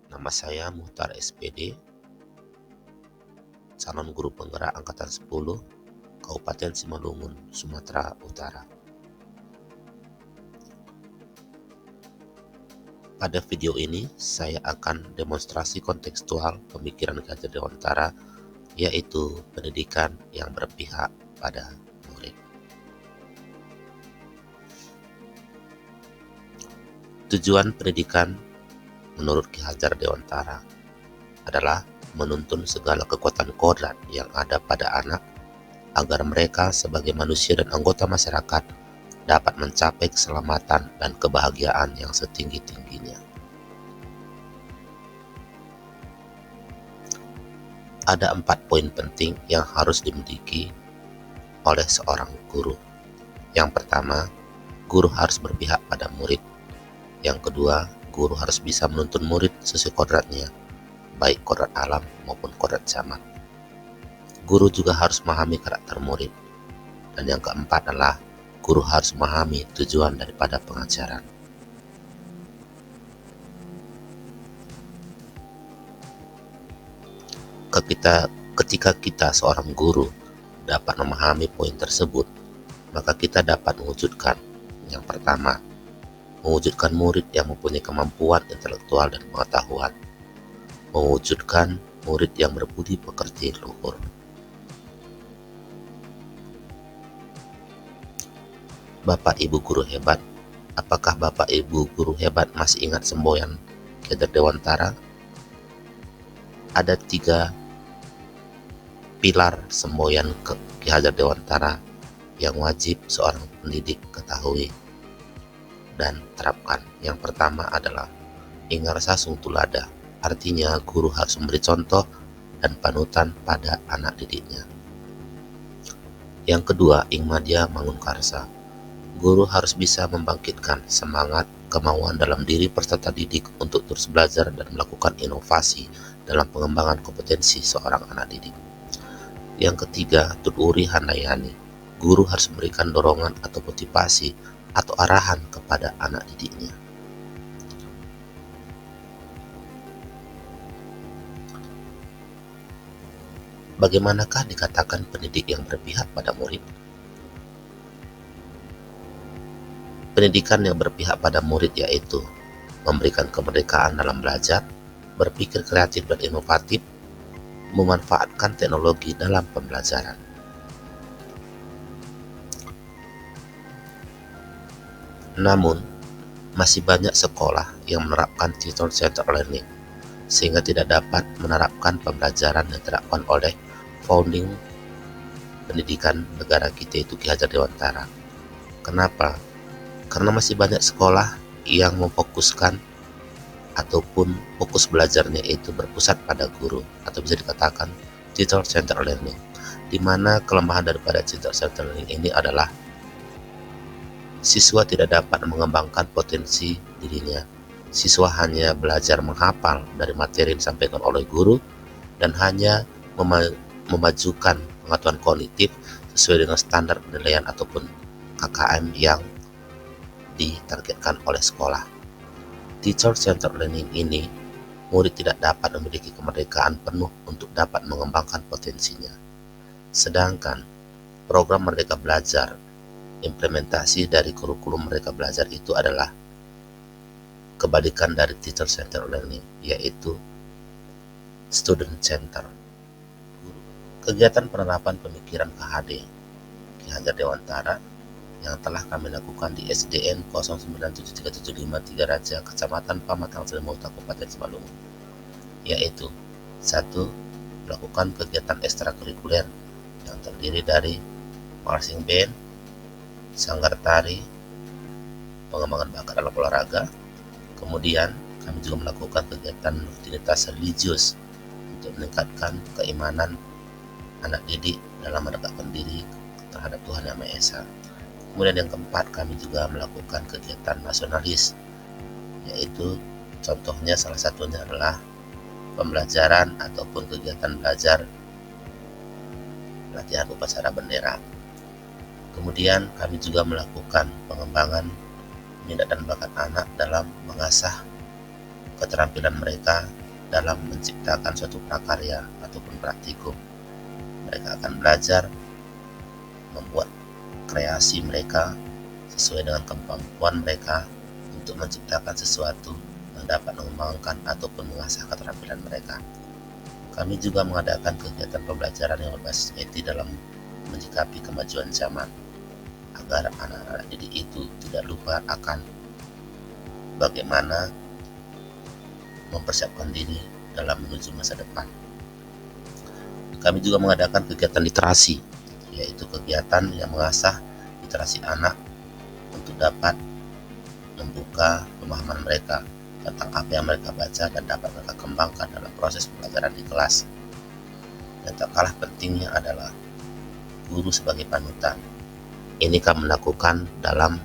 Nama saya Muhtar SPD, calon guru penggerak Angkatan 10, Kabupaten Simalungun, Sumatera Utara. Pada video ini, saya akan demonstrasi kontekstual pemikiran Ki Hajar Dewantara, yaitu pendidikan yang berpihak pada murid. Tujuan pendidikan menurut Ki Hajar Dewantara adalah menuntun segala kekuatan kodrat yang ada pada anak agar mereka sebagai manusia dan anggota masyarakat dapat mencapai keselamatan dan kebahagiaan yang setinggi-tingginya. Ada 4 poin penting yang harus dimiliki oleh seorang guru. Yang pertama, guru harus berpihak pada murid. Yang kedua, guru harus bisa menuntun murid sesuai kodratnya, baik kodrat alam maupun kodrat zaman. Guru juga harus memahami karakter murid. Dan yang keempat adalah guru harus memahami tujuan daripada pengajaran. Ketika kita seorang guru dapat memahami poin tersebut, maka kita dapat mewujudkan yang pertama, mewujudkan murid yang mempunyai kemampuan intelektual dan pengetahuan, mewujudkan murid yang berbudi pekerti luhur. Bapak Ibu guru hebat, apakah Bapak Ibu guru hebat masih ingat semboyan Ki Hajar Dewantara? Ada 3 pilar semboyan Ki Hajar Dewantara yang wajib seorang pendidik ketahui dan terapkan. Yang pertama adalah ingarsa sung tulada, artinya guru harus memberi contoh dan panutan pada anak didiknya. Yang kedua, ingmadya mangunkarsa, guru harus bisa membangkitkan semangat, kemauan dalam diri peserta didik untuk terus belajar dan melakukan inovasi dalam pengembangan kompetensi seorang anak didik. Yang ketiga, tuturi handayani, guru harus memberikan dorongan atau motivasi atau arahan kepada anak didiknya. Bagaimanakah dikatakan pendidik yang berpihak pada murid? Pendidikan yang berpihak pada murid yaitu memberikan kemerdekaan dalam belajar, berpikir kreatif dan inovatif, memanfaatkan teknologi dalam pembelajaran. Namun, masih banyak sekolah yang menerapkan teacher-centered learning, sehingga tidak dapat menerapkan pembelajaran yang diterapkan oleh founding pendidikan negara kita itu Ki Hajar Dewantara. Kenapa? Karena masih banyak sekolah yang memfokuskan ataupun fokus belajarnya itu berpusat pada guru, atau bisa dikatakan teacher-centered learning, di mana kelemahan daripada teacher-centered learning ini adalah siswa tidak dapat mengembangkan potensi dirinya. Siswa hanya belajar menghafal dari materi yang disampaikan oleh guru dan hanya memajukan pengetahuan kognitif sesuai dengan standar penilaian ataupun KKM yang ditargetkan oleh sekolah. Teacher-centered learning ini, murid tidak dapat memiliki kemerdekaan penuh untuk dapat mengembangkan potensinya. Sedangkan program Merdeka Belajar, implementasi dari kurikulum Merdeka Belajar itu adalah kebalikan dari teacher-centered learning, yaitu student-centered. Kegiatan penerapan pemikiran KHD Ki Hajar Dewantara yang telah kami lakukan di SDN 097375 Raja, Kecamatan Pamatang Selimuta, Kabupaten Simalungun, yaitu 1. Melakukan kegiatan ekstrakurikuler yang terdiri dari marching band, sanggar tari, pengembangan bakat dalam olahraga. Kemudian kami juga melakukan kegiatan rutinitas religius untuk meningkatkan keimanan anak didik dalam mendekatkan diri terhadap Tuhan Yang Maha Esa. Kemudian yang keempat, kami juga melakukan kegiatan nasionalis, yaitu contohnya salah satunya adalah pembelajaran ataupun kegiatan belajar latihan upacara bendera. Kemudian kami juga melakukan pengembangan minat dan bakat anak dalam mengasah keterampilan mereka dalam menciptakan suatu prakarya ataupun praktikum. Mereka akan belajar membuat kreasi mereka sesuai dengan kemampuan mereka untuk menciptakan sesuatu yang dapat mengembangkan ataupun mengasah keterampilan mereka. Kami juga mengadakan kegiatan pembelajaran yang berbasis IT dalam menyikapi kemajuan zaman, agar anak-anak didik itu tidak lupa akan bagaimana mempersiapkan diri dalam menuju masa depan. Kami juga mengadakan kegiatan literasi, yaitu kegiatan yang mengasah literasi anak untuk dapat membuka pemahaman mereka tentang apa yang mereka baca dan dapat mereka kembangkan dalam proses pembelajaran di kelas. Dan tak kalah pentingnya adalah guru sebagai panutan. Ini kami lakukan dalam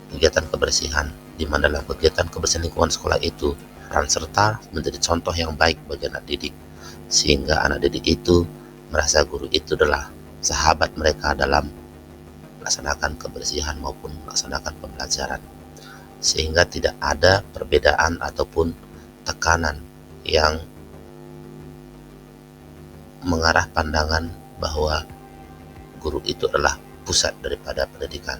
kegiatan kebersihan, di mana dalam kegiatan kebersihan lingkungan sekolah itu peran serta menjadi contoh yang baik bagi anak didik, sehingga anak didik itu merasa guru itu adalah sahabat mereka dalam melaksanakan kebersihan maupun melaksanakan pembelajaran, sehingga tidak ada perbedaan ataupun tekanan yang mengarah pandangan bahwa guru itu adalah pusat daripada pendidikan.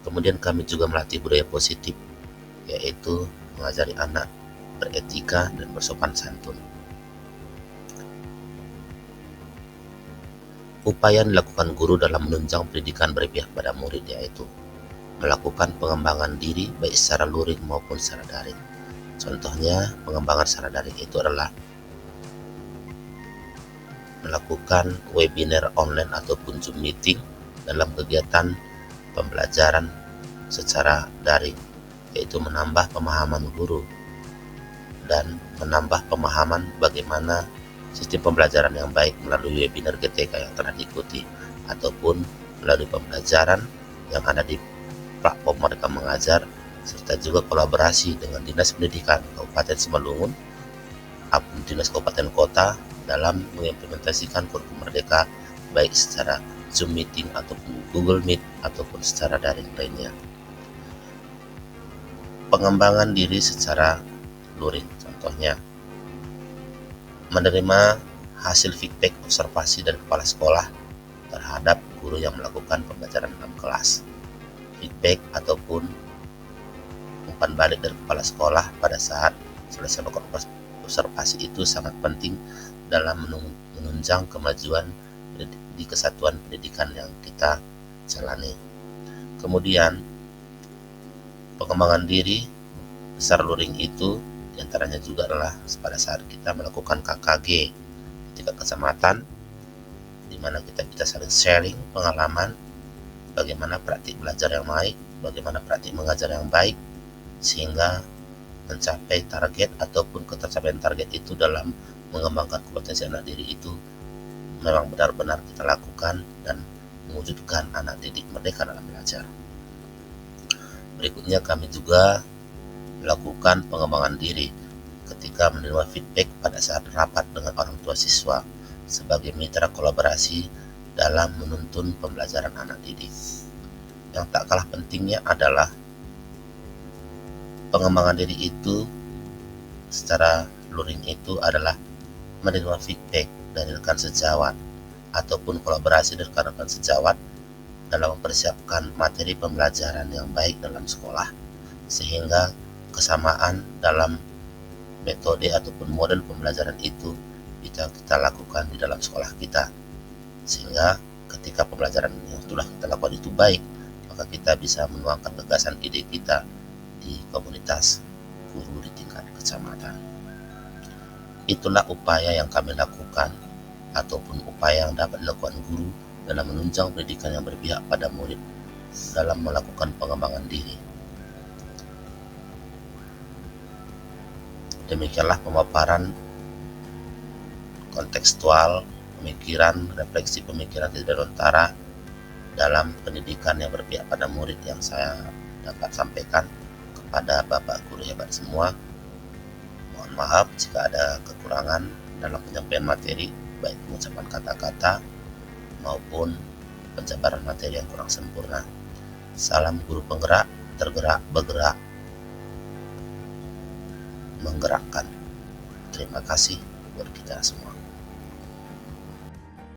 Kemudian kami juga melatih budaya positif, yaitu mengajari anak beretika dan bersopan santun. Upaya yang dilakukan guru dalam menunjang pendidikan berpihak pada murid, yaitu melakukan pengembangan diri baik secara luring maupun secara daring. Contohnya, pengembangan secara daring itu adalah melakukan webinar online ataupun Zoom meeting dalam kegiatan pembelajaran secara daring, yaitu menambah pemahaman guru dan menambah pemahaman bagaimana sistem pembelajaran yang baik melalui webinar GTK yang telah diikuti ataupun melalui pembelajaran yang ada di platform mereka mengajar, serta juga kolaborasi dengan Dinas Pendidikan Kabupaten Simalungun ataupun Dinas Kabupaten Kota dalam mengimplementasikan kurikulum Merdeka baik secara Zoom meeting ataupun Google Meet ataupun secara daring lainnya. Pengembangan diri secara luring, contohnya menerima hasil feedback observasi dari kepala sekolah terhadap guru yang melakukan pembelajaran dalam kelas. Feedback ataupun umpan balik dari kepala sekolah pada saat selesai melakukan observasi itu sangat penting dalam menunjang kemajuan di kesatuan pendidikan yang kita jalani. Kemudian pengembangan diri secara luring itu diantaranya juga adalah pada saat kita melakukan KKG di tingkat kecamatan, di mana kita bisa saling sharing pengalaman bagaimana praktik belajar yang baik, bagaimana praktik mengajar yang baik, sehingga mencapai target ataupun ketercapaian target itu dalam mengembangkan kompetensi anak didik itu memang benar-benar kita lakukan dan mewujudkan anak didik merdeka dalam belajar. Berikutnya kami juga melakukan pengembangan diri ketika menerima feedback pada saat rapat dengan orang tua siswa sebagai mitra kolaborasi dalam menuntun pembelajaran anak didik. Yang tak kalah pentingnya adalah pengembangan diri itu secara luring itu adalah menerima feedback dari rekan sejawat ataupun kolaborasi dari rekan sejawat dalam mempersiapkan materi pembelajaran yang baik dalam sekolah, sehingga kesamaan dalam metode ataupun model pembelajaran itu bisa kita lakukan di dalam sekolah kita, sehingga ketika pembelajaran yang telah kita lakukan itu baik, maka kita bisa menuangkan gagasan ide kita di komunitas guru di tingkat kecamatan. Itulah upaya yang kami lakukan ataupun upaya yang dapat dilakukan guru dalam menunjang pendidikan yang berpihak pada murid dalam melakukan pengembangan diri. Demikianlah pemaparan kontekstual pemikiran, refleksi pemikiran di Derontara dalam pendidikan yang berpihak pada murid yang saya dapat sampaikan kepada Bapak Guru hebat semua. Mohon maaf jika ada kekurangan dalam penyampaian materi, baik pengucapan kata-kata maupun penjabaran materi yang kurang sempurna. Salam guru penggerak, tergerak, bergerak. menggerakkan. Terima kasih buat kita semua.